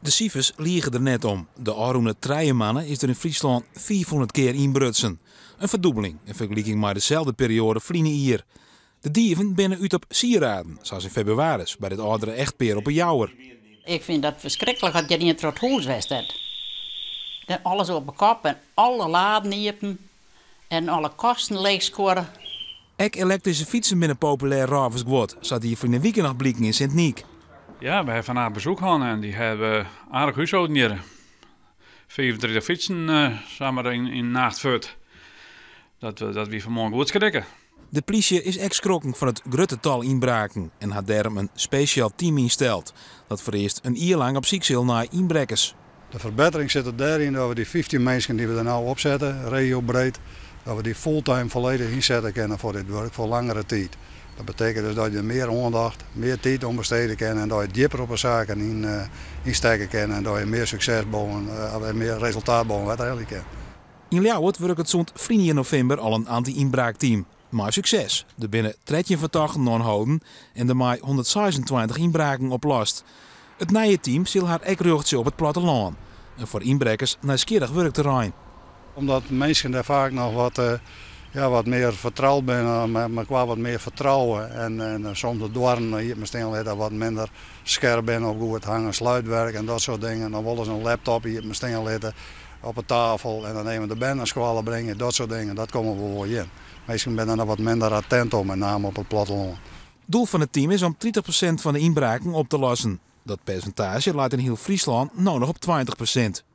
De cijfers liegen er net om. De Aroene Treijenmannen is er in Friesland 400 keer inbrutsen. Een verdubbeling in vergelijking met dezelfde periode vrienden hier. De dieven binnen uit op sieraden, zoals in februari bij dit oudere echtpaar op een jouwer. Ik vind dat verschrikkelijk dat je niet tot huis was. Alles op de kop en alle laden niepen en alle kosten leegscoren. Ook elektrische fietsen binnen populair Ravens geworden, zat hier voor een weekend nog blikken in Sint-Niek. Ja, we hebben vandaag bezoek gehad en die hebben aardig huishouden hier. 34 fietsen samen in nachtvoort. Dat we vanmorgen goed schrikken. De politie is ex-schrokken van het grote tal inbraken en had daarom een speciaal team insteld. Dat vereist een jaar lang op zoek zal naar inbrekers. De verbetering zit er daarin dat we die 15 mensen die we er nou opzetten, regiobreed, dat we die fulltime volledig inzetten kunnen voor dit werk voor langere tijd. Dat betekent dus dat je meer aandacht, meer tijd om besteden kan en dat je dieper op de zaken insteken kan en dat je meer succes bouwen en meer resultaat bouwen wat eigenlijk kan. In Ljouwert werkt het zo'n 3 november al een anti-inbraakteam. Maar succes. Er binnen 13 verdachten aanhouden en er maar 126 inbraken oplost. Het nieuwe team zal haar ook richten op het platteland. En voor inbrekers nieuwsgierig werkterrein. Omdat mensen daar vaak nog wat meer vertrouwd zijn, maar qua wat meer vertrouwen. En soms de dwarren hier misschien wat minder scherp zijn op goed hangen, sluitwerk en dat soort dingen. Dan willen ze een laptop hier misschien op de tafel en dan nemen de band naar school brengen, dat soort dingen. Dat komen we wel in. Mensen zijn er nog wat minder attent op, met name op het platteland. Het doel van het team is om 30% van de inbraken op te lossen. Dat percentage laat in heel Friesland nou nog op 20%.